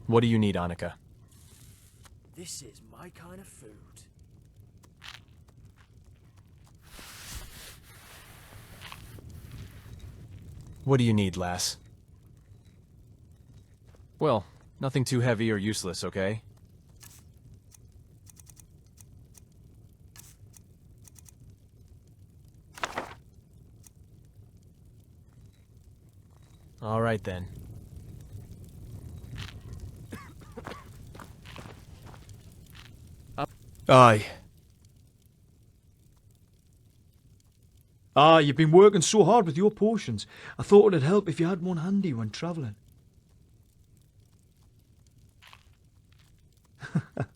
What do you need, Annika? This is my kind of food. What do you need, lass? Well, nothing too heavy or useless, okay? All right, then. Aye. Ah, you've been working so hard with your potions. I thought it'd help if you had one handy when travelling.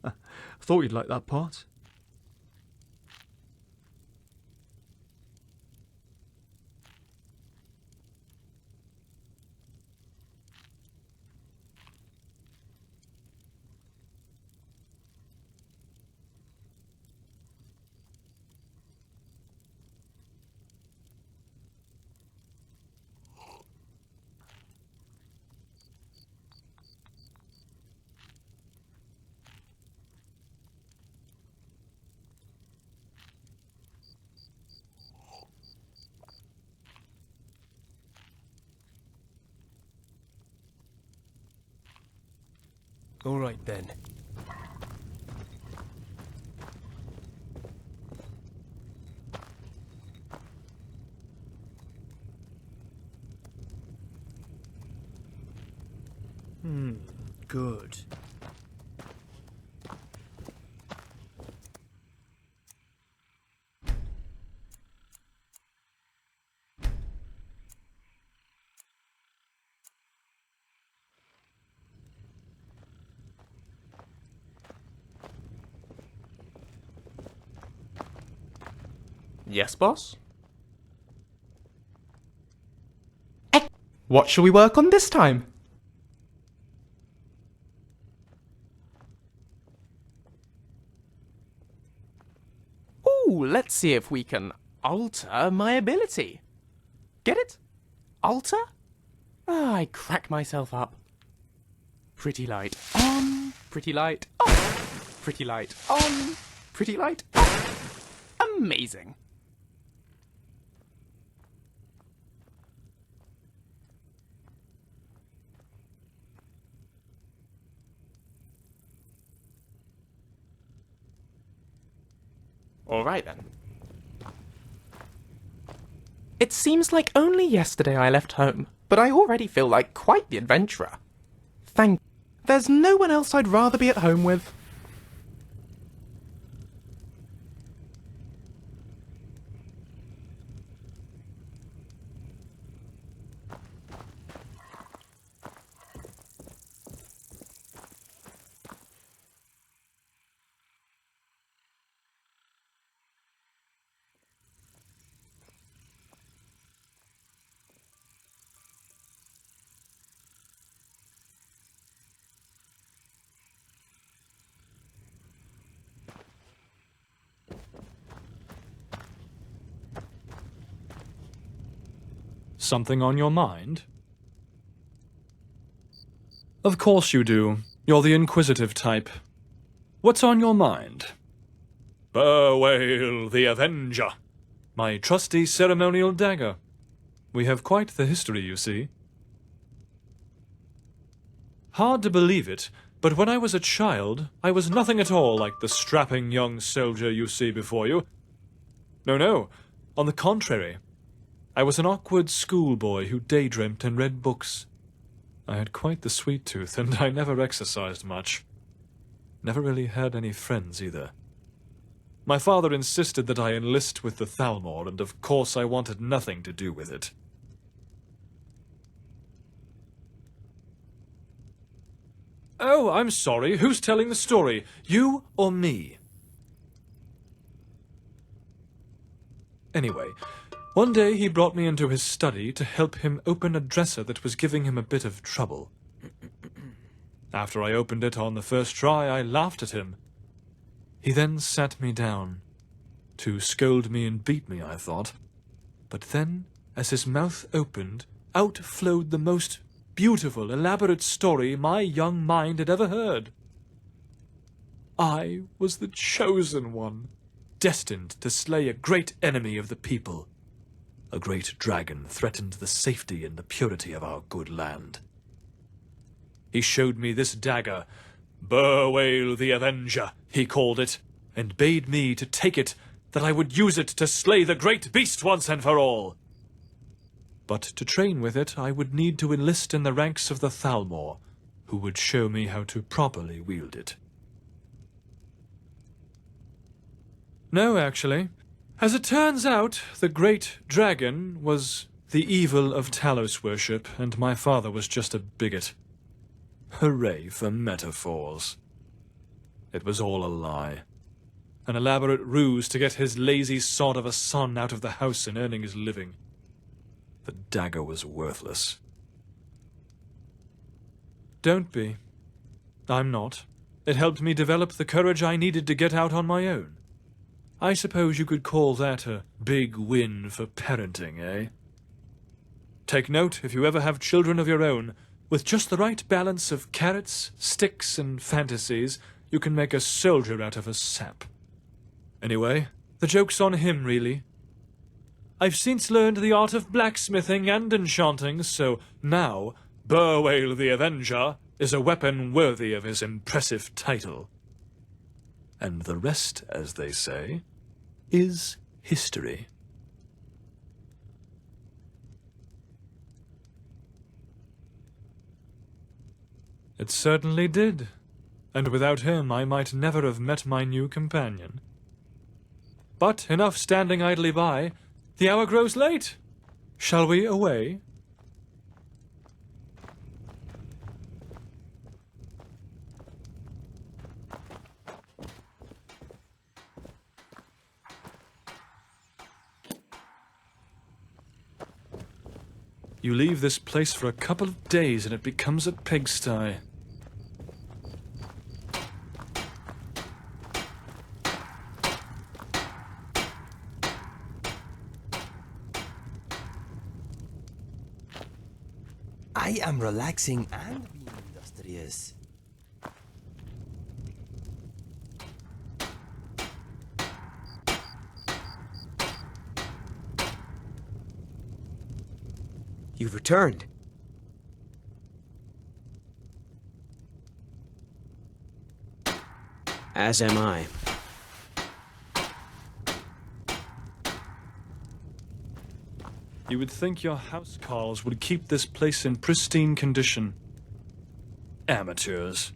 I thought you'd like that part. All right, then. Good. Yes, boss? What shall we work on this time? Ooh, let's see if we can alter my ability. Get it? Alter? Ah, I crack myself up. Pretty light on, pretty light off, pretty light on, pretty light off. Amazing. Alright then. It seems like only yesterday I left home, but I already feel like quite the adventurer. There's no one else I'd rather be at home with. Something on your mind? Of course you do. You're the inquisitive type. What's on your mind? Burwail the Avenger. My trusty ceremonial dagger. We have quite the history, you see. Hard to believe it, but when I was a child, I was nothing at all like the strapping young soldier you see before you. No, on the contrary. I was an awkward schoolboy who daydreamt and read books. I had quite the sweet tooth, and I never exercised much. Never really had any friends, either. My father insisted that I enlist with the Thalmor, and of course I wanted nothing to do with it. Oh, I'm sorry. Who's telling the story? You or me? Anyway, one day he brought me into his study to help him open a dresser that was giving him a bit of trouble. After I opened it on the first try, I laughed at him. He then sat me down. To scold me and beat me, I thought. But then, as his mouth opened, out flowed the most beautiful, elaborate story my young mind had ever heard. I was the chosen one, destined to slay a great enemy of the people. A great dragon threatened the safety and the purity of our good land. He showed me this dagger, Burwale the Avenger, he called it, and bade me to take it, that I would use it to slay the great beast once and for all. But to train with it, I would need to enlist in the ranks of the Thalmor, who would show me how to properly wield it. No, actually. As it turns out, the great dragon was the evil of Talos worship, and my father was just a bigot. Hooray for metaphors. It was all a lie. An elaborate ruse to get his lazy sod of a son out of the house and earning his living. The dagger was worthless. Don't be. I'm not. It helped me develop the courage I needed to get out on my own. I suppose you could call that a big win for parenting, eh? Take note, if you ever have children of your own, with just the right balance of carrots, sticks, and fantasies, you can make a soldier out of a sap. Anyway, the joke's on him, really. I've since learned the art of blacksmithing and enchanting, so now Burwale the Avenger is a weapon worthy of his impressive title. And the rest, as they say, is history. It certainly did, and without him I might never have met my new companion. But enough standing idly by. The hour grows late. Shall we away? You leave this place for a couple of days and it becomes a pigsty. I am relaxing and being industrious. You've returned. As am I. You would think your housecarls would keep this place in pristine condition. Amateurs.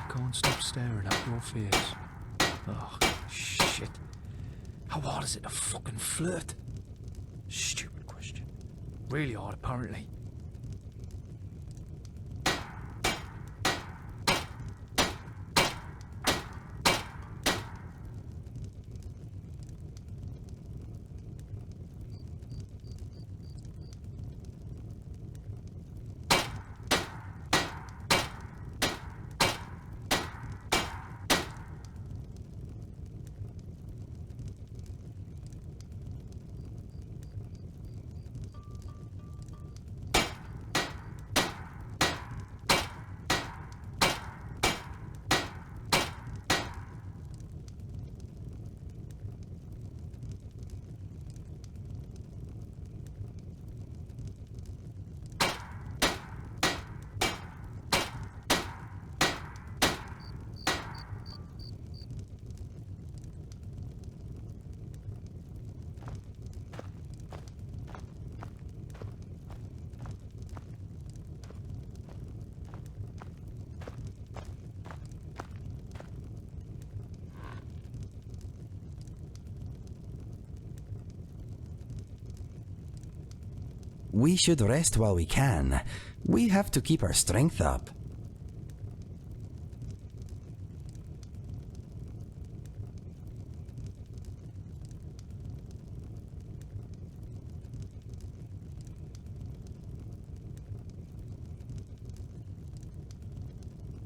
Can't stop staring at your face. Oh, shit. How hard is it to fucking flirt? Stupid question. Really hard, apparently. We should rest while we can. We have to keep our strength up.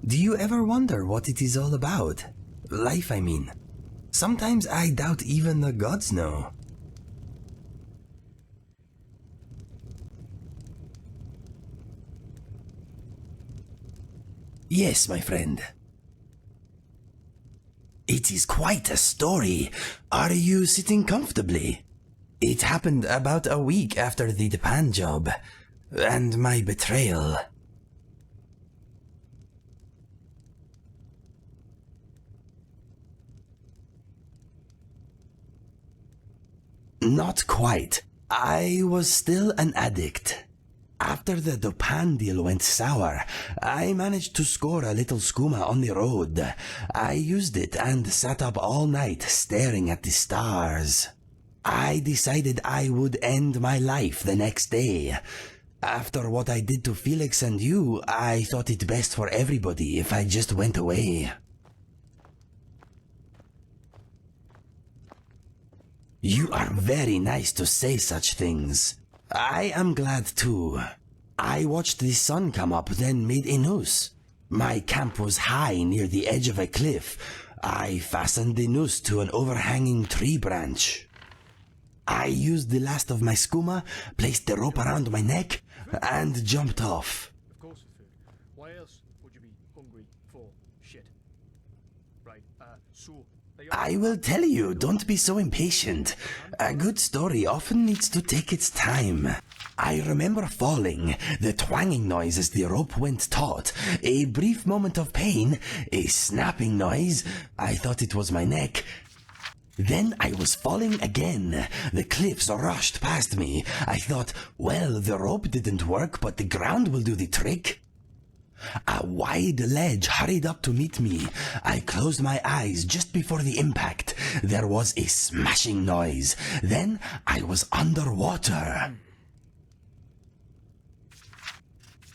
Do you ever wonder what it is all about? Life, I mean. Sometimes I doubt even the gods know. Yes, my friend. It is quite a story. Are you sitting comfortably? It happened about a week after the Japan job, and my betrayal. Not quite. I was still an addict. After the Japan deal went sour, I managed to score a little skooma on the road. I used it and sat up all night staring at the stars. I decided I would end my life the next day. After what I did to Felix and you, I thought it best for everybody if I just went away. You are very nice to say such things. I am glad too. I watched the sun come up, then made a noose. My camp was high near the edge of a cliff. I fastened the noose to an overhanging tree branch. I used the last of my skooma, placed the rope around my neck, and jumped off. Of course for food. Why else would you be hungry for shit? Right, so... I will tell you, don't be so impatient. A good story often needs to take its time. I remember falling, the twanging noise as the rope went taut, a brief moment of pain, a snapping noise, I thought it was my neck. Then I was falling again. The cliffs rushed past me. I thought, well, the rope didn't work, but the ground will do the trick. A wide ledge hurried up to meet me. I closed my eyes just before the impact. There was a smashing noise. Then I was underwater.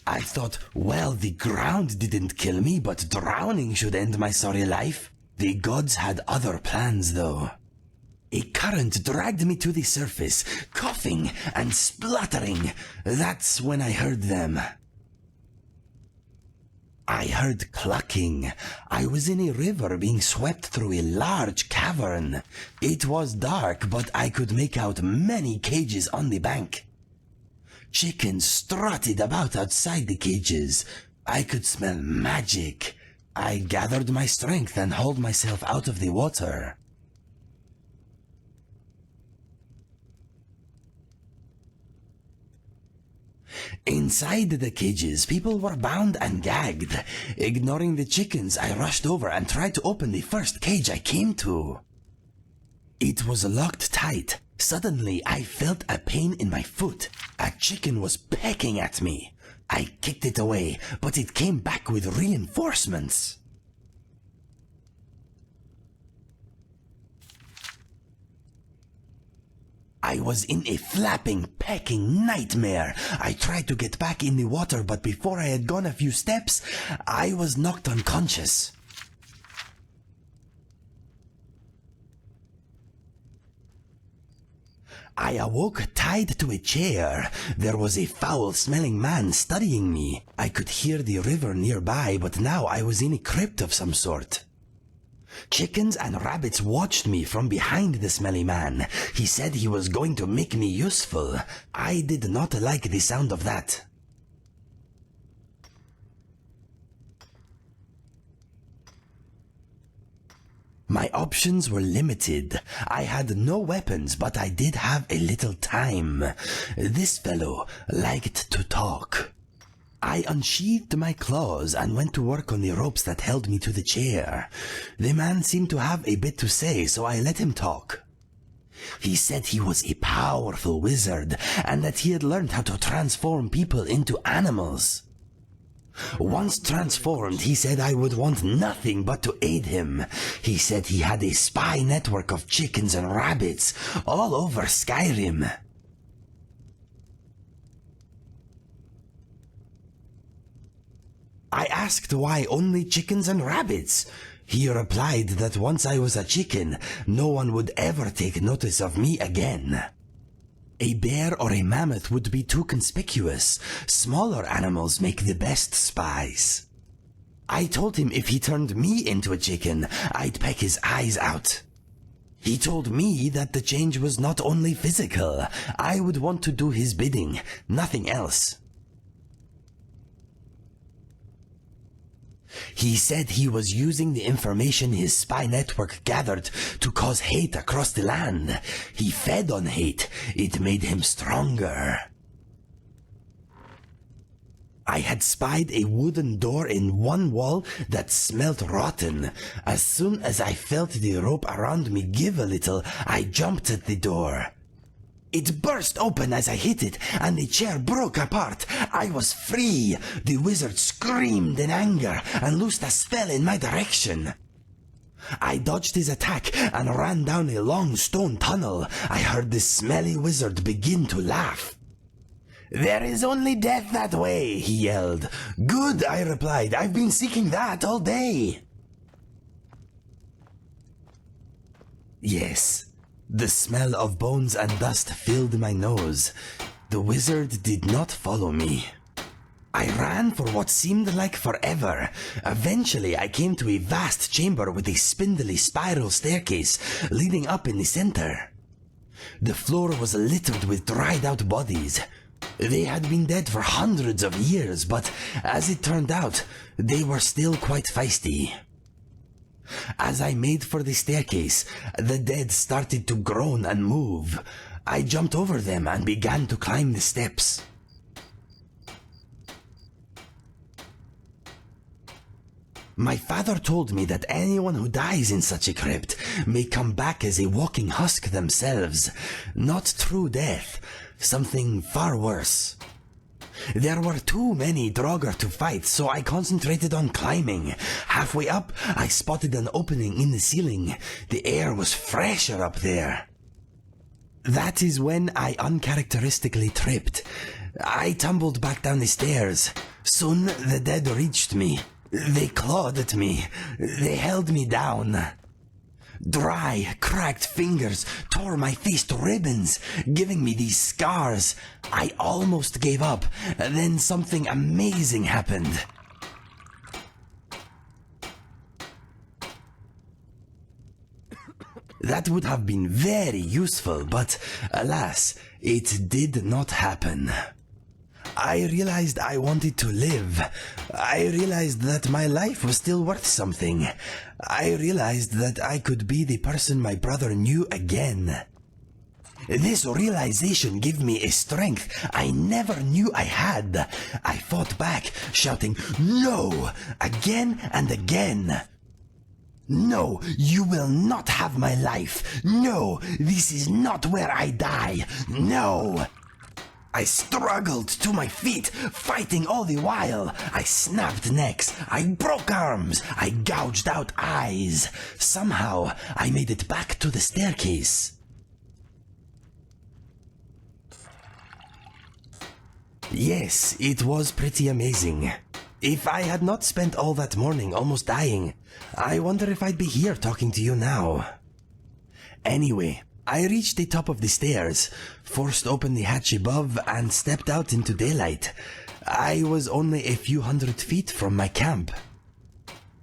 I thought, well, the ground didn't kill me, but drowning should end my sorry life. The gods had other plans, though. A current dragged me to the surface, coughing and spluttering. That's when I heard them. I heard clucking. I was in a river being swept through a large cavern. It was dark, but I could make out many cages on the bank. Chickens strutted about outside the cages. I could smell magic. I gathered my strength and hauled myself out of the water. Inside the cages, people were bound and gagged. Ignoring the chickens, I rushed over and tried to open the first cage I came to. It was locked tight. Suddenly, I felt a pain in my foot. A chicken was pecking at me. I kicked it away, but it came back with reinforcements. I was in a flapping, pecking nightmare. I tried to get back in the water, but before I had gone a few steps, I was knocked unconscious. I awoke tied to a chair. There was a foul-smelling man studying me. I could hear the river nearby, but now I was in a crypt of some sort. Chickens and rabbits watched me from behind the smelly man. He said he was going to make me useful. I did not like the sound of that. My options were limited. I had no weapons, but I did have a little time. This fellow liked to talk. I unsheathed my claws and went to work on the ropes that held me to the chair. The man seemed to have a bit to say, so I let him talk. He said he was a powerful wizard and that he had learned how to transform people into animals. Once transformed, he said I would want nothing but to aid him. He said he had a spy network of chickens and rabbits all over Skyrim. I asked why only chickens and rabbits. He replied that once I was a chicken, no one would ever take notice of me again. A bear or a mammoth would be too conspicuous. Smaller animals make the best spies. I told him if he turned me into a chicken, I'd peck his eyes out. He told me that the change was not only physical. I would want to do his bidding, nothing else. He said he was using the information his spy network gathered to cause hate across the land. He fed on hate. It made him stronger. I had spied a wooden door in one wall that smelt rotten. As soon as I felt the rope around me give a little, I jumped at the door. It burst open as I hit it, and the chair broke apart. I was free. The wizard screamed in anger and loosed a spell in my direction. I dodged his attack and ran down a long stone tunnel. I heard the smelly wizard begin to laugh. "There is only death that way," he yelled. "Good," I replied. "I've been seeking that all day." Yes, the smell of bones and dust filled my nose. The wizard did not follow me. I ran for what seemed like forever. Eventually, I came to a vast chamber with a spindly spiral staircase leading up in the center. The floor was littered with dried-out bodies. They had been dead for hundreds of years, but as it turned out, they were still quite feisty. As I made for the staircase, the dead started to groan and move. I jumped over them and began to climb the steps. My father told me that anyone who dies in such a crypt may come back as a walking husk themselves. Not true death, something far worse. There were too many Draugr to fight, so I concentrated on climbing. Halfway up, I spotted an opening in the ceiling. The air was fresher up there. That is when I uncharacteristically tripped. I tumbled back down the stairs. Soon the dead reached me. They clawed at me. They held me down. Dry, cracked fingers tore my face to ribbons, giving me these scars. I almost gave up. Then something amazing happened. That would have been very useful, but alas, it did not happen. I realized I wanted to live. I realized that my life was still worth something. I realized that I could be the person my brother knew again. This realization gave me a strength I never knew I had. I fought back, shouting, "No!" again and again. "No, you will not have my life. No, this is not where I die. No!" I struggled to my feet, fighting all the while. I snapped necks, I broke arms, I gouged out eyes. Somehow, I made it back to the staircase. Yes, it was pretty amazing. If I had not spent all that morning almost dying, I wonder if I'd be here talking to you now. Anyway, I reached the top of the stairs, forced open the hatch above, and stepped out into daylight. I was only a few hundred feet from my camp.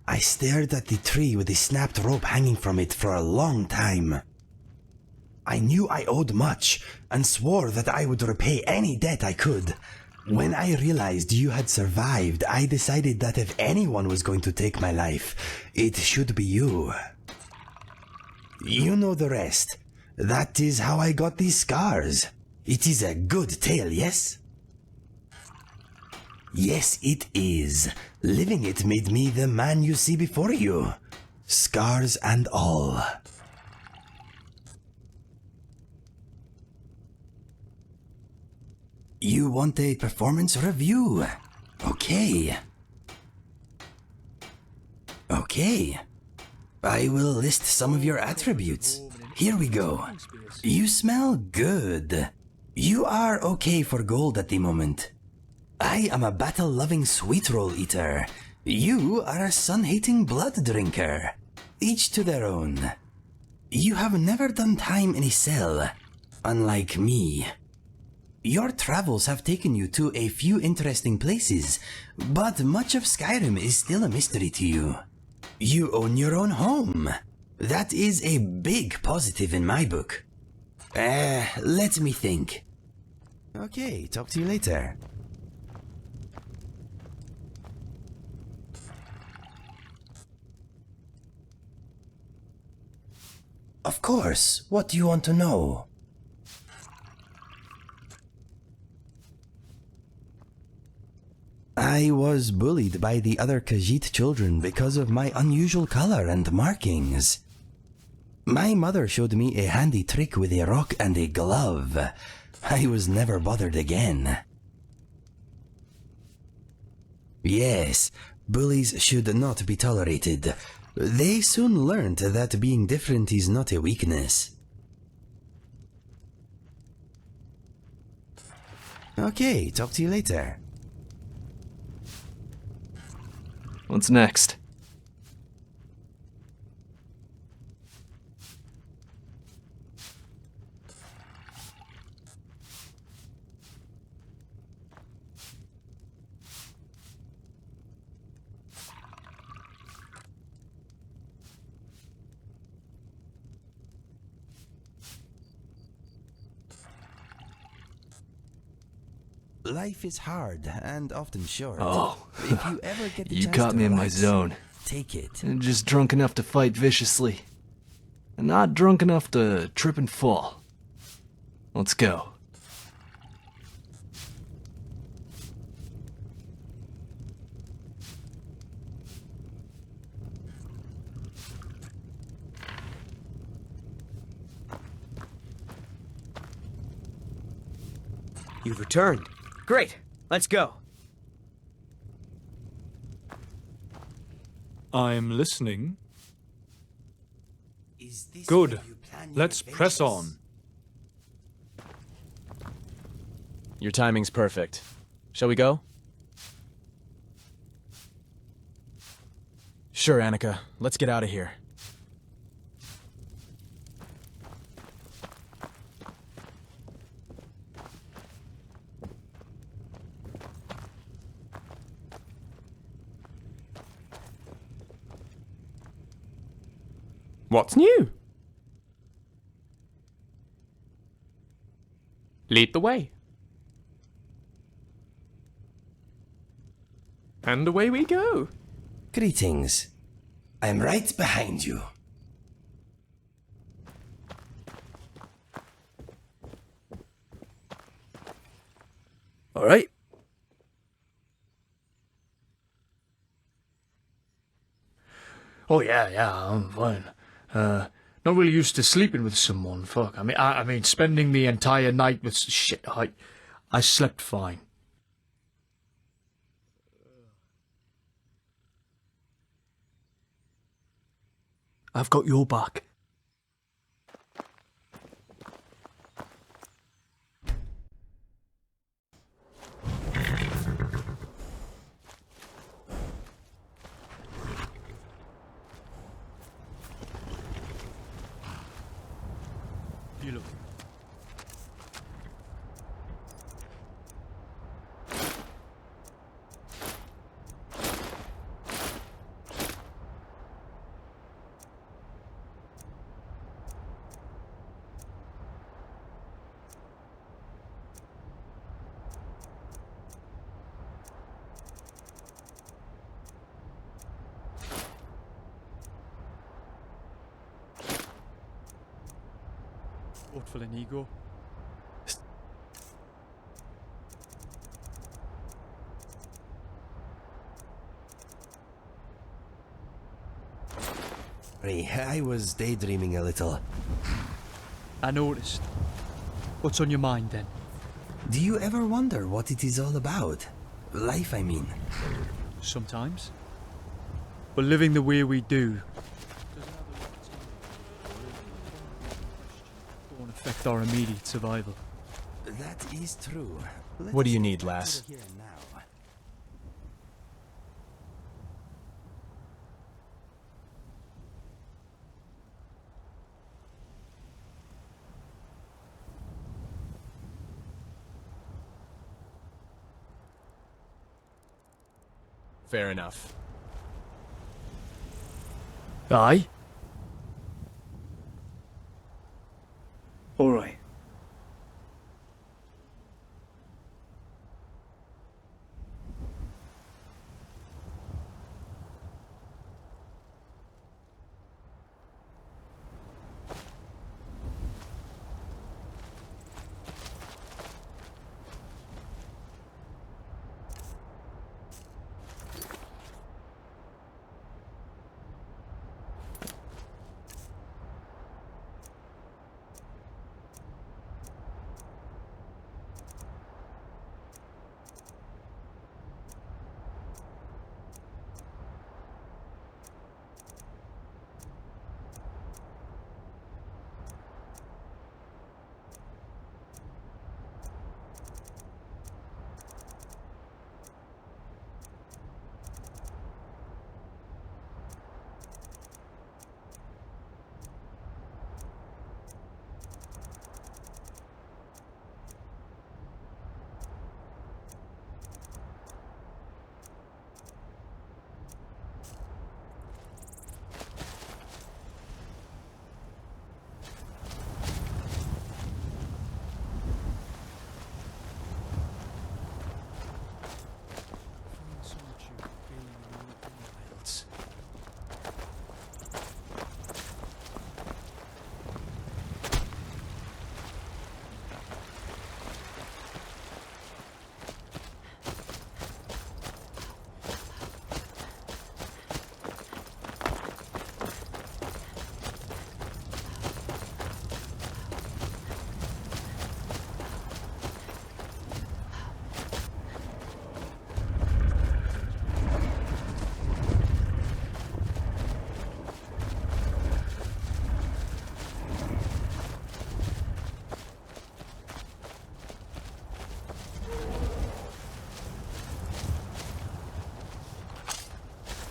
I stared at the tree with the snapped rope hanging from it for a long time. I knew I owed much, and swore that I would repay any debt I could. When I realized you had survived, I decided that if anyone was going to take my life, it should be you. You know the rest. That is how I got these scars. It is a good tale, yes? Yes, it is. Living it made me the man you see before you. Scars and all. You want a performance review? Okay. Okay. I will list some of your attributes. Here we go. You smell good. You are okay for gold at the moment. I am a battle-loving sweet roll eater. You are a sun-hating blood drinker. Each to their own. You have never done time in a cell, unlike me. Your travels have taken you to a few interesting places, but much of Skyrim is still a mystery to you. You own your own home. That is a big positive in my book. Let me think. Okay, talk to you later. Of course, what do you want to know? I was bullied by the other Khajiit children because of my unusual color and markings. My mother showed me a handy trick with a rock and a glove. I was never bothered again. Yes, bullies should not be tolerated. They soon learned that being different is not a weakness. Okay, talk to you later. What's next? Life is hard and often short. Oh, if you ever get the you chance caught to me in my relax, zone. take it. And just drunk enough to fight viciously. And not drunk enough to trip and fall. Let's go. You've returned. Great. Let's go. I'm listening. Is this Good. where you plan your Let's press adventures? on. Your timing's perfect. Shall we go? Sure, Annika. Let's get out of here. What's new? Lead the way. And away we go. Greetings. I'm right behind you. All right. Oh yeah, I'm fine. Not really used to sleeping with someone. Fuck. I mean, spending the entire night with shit. I slept fine. I've got your back. You look. For Inigo. Sorry, I was daydreaming a little. I noticed. What's on your mind then? Do you ever wonder what it is all about? Life, I mean. Sometimes. But living the way we do won't affect our immediate survival. That is true. What do you need, lass? Here and now. Fair enough. Aye? Alright.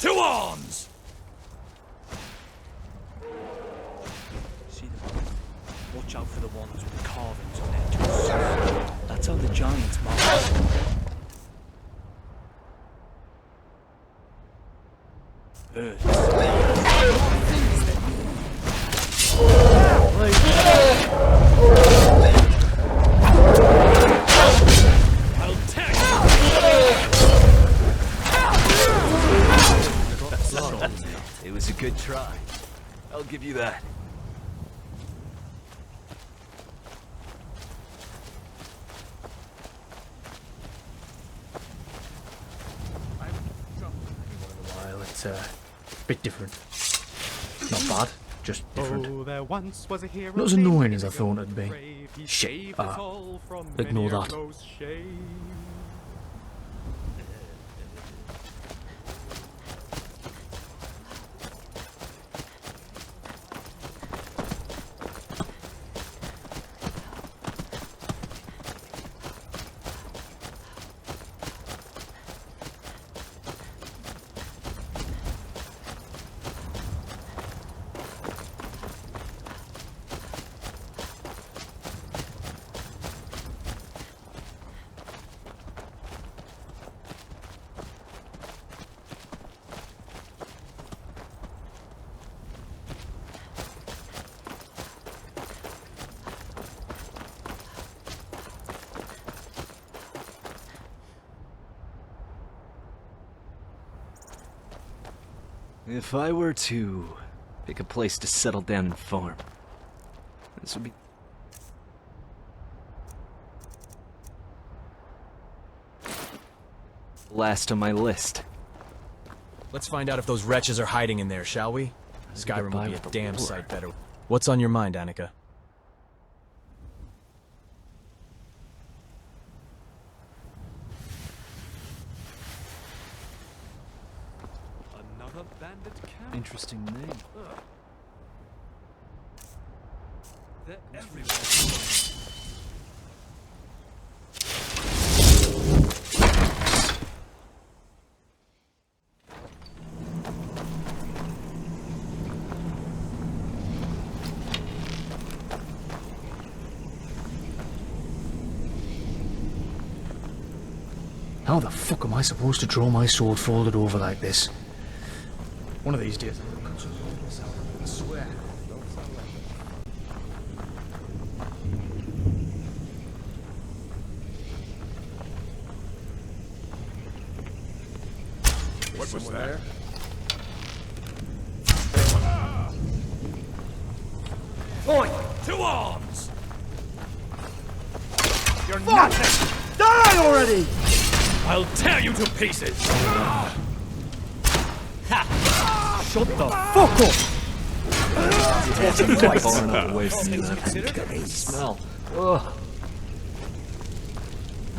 To arms! See them? Watch out for the ones with the carvings on their toes. That's how the giants march. It was a good try. I'll give you that. While it's a bit different. Not bad, just different. Oh, there once was a hero Not as named annoying as I Inigo thought the it'd be. Brave. He Shit, saved us all from ignore many a that. close shave. If I were to pick a place to settle down and farm, this would be... last on my list. Let's find out if those wretches are hiding in there, shall we? Skyrim will be a damn sight better. What's on your mind, Annika? Another bandit camp? Interesting name. They're everywhere. How the fuck am I supposed to draw my sword folded over like this? One of these days. I swear. What was that? Point! To arms! You're nothing! Die already! I'll tear you to pieces! Shut the fuck up! Far enough away from you that I can smell. Ugh.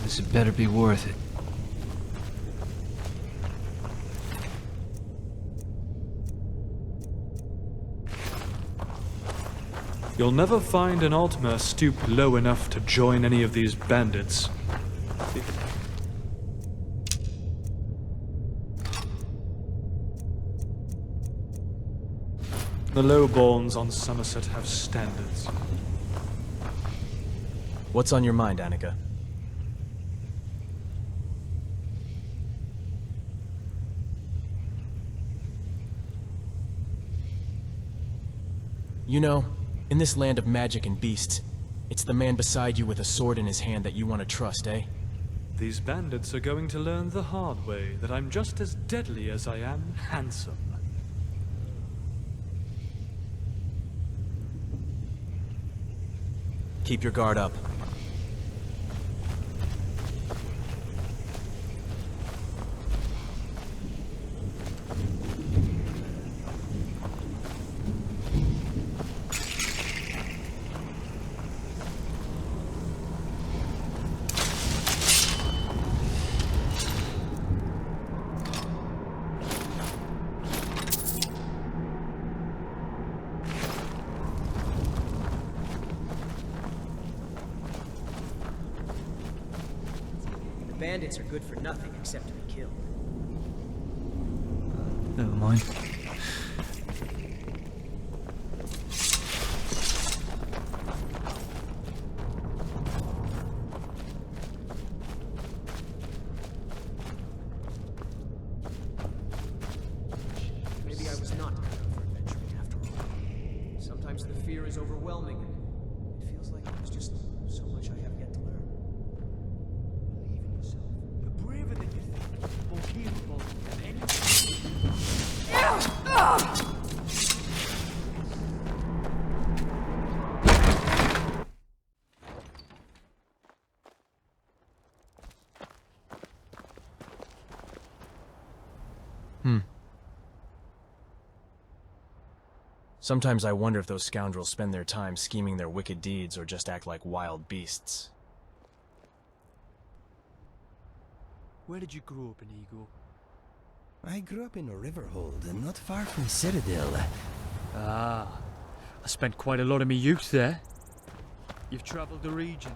This had better be worth it. You'll never find an Altmer stooped low enough to join any of these bandits. The lowborns on Somerset have standards. What's on your mind, Annika? You know, in this land of magic and beasts, it's the man beside you with a sword in his hand that you want to trust, eh? These bandits are going to learn the hard way that I'm just as deadly as I am handsome. Keep your guard up. Bandits are good for nothing except to be killed. Never mind. Maybe I was not cut out for adventuring after all. Sometimes the fear is overwhelming, and it feels like there's just so much I have yet to learn. Believe in yourself. You're braver than you think. More capable than anyone. Sometimes I wonder if those scoundrels spend their time scheming their wicked deeds or just act like wild beasts. Where did you grow up, Inigo? I grew up in a riverhold and not far from Citadel. Ah, I spent quite a lot of my youth there. You've travelled the region.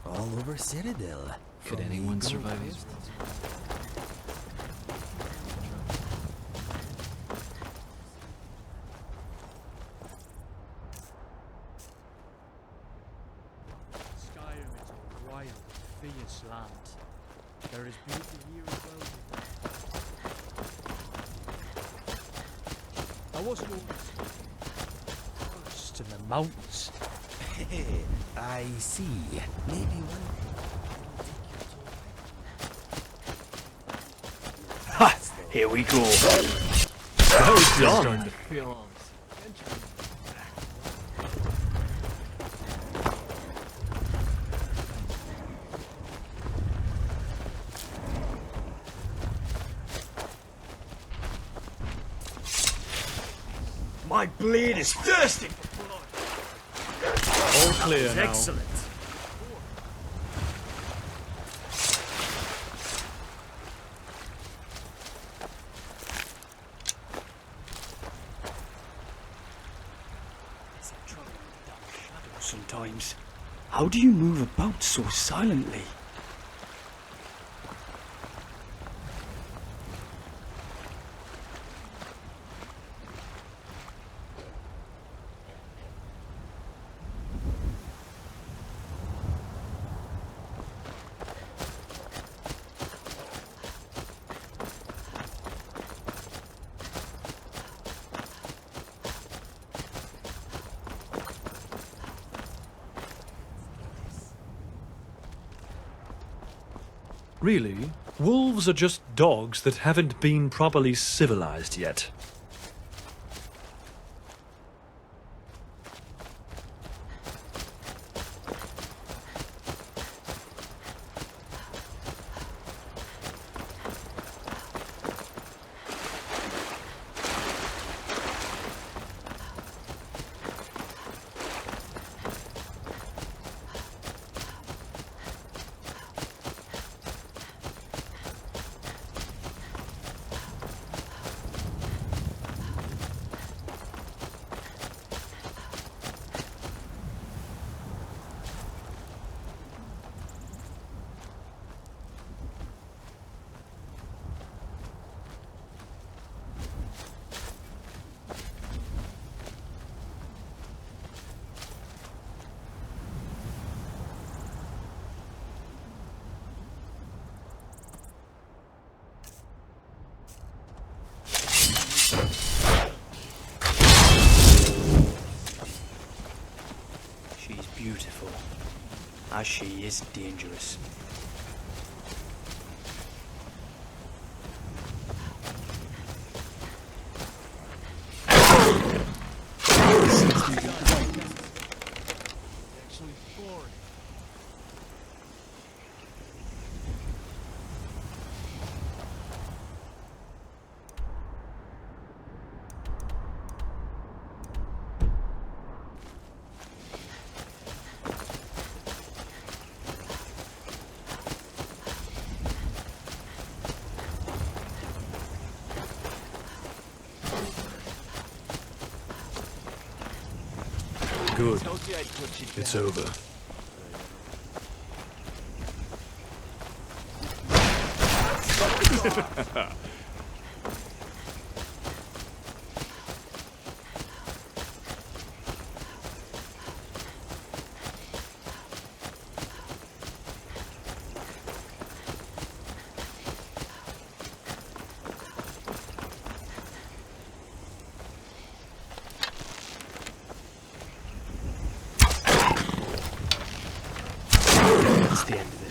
All over Citadel. Could From anyone Inigo survive to- these? Skyrim is a wild, fierce land. There is beauty here as well. I wasn't always forest in the mountains. I see. Maybe one. Ha! Here we go. Well done. My blade is thirsting for blood. All clear now. Excellent. It's a trouble with dark shadows sometimes. How do you move about so silently? Really, wolves are just dogs that haven't been properly civilized yet. She's beautiful, as she is dangerous. Good. It's over. That's the end of it.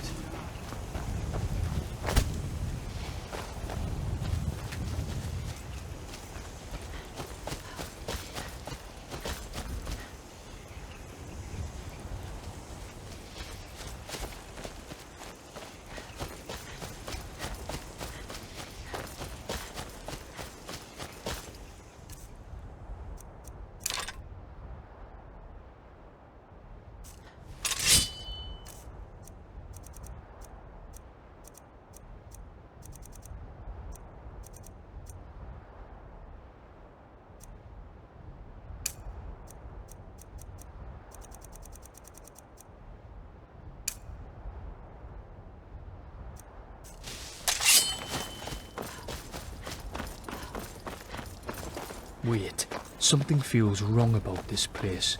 Wait, something feels wrong about this place.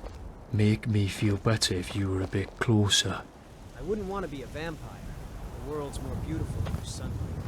Make me feel better if you were a bit closer. I wouldn't want to be a vampire. The world's more beautiful under sunlight.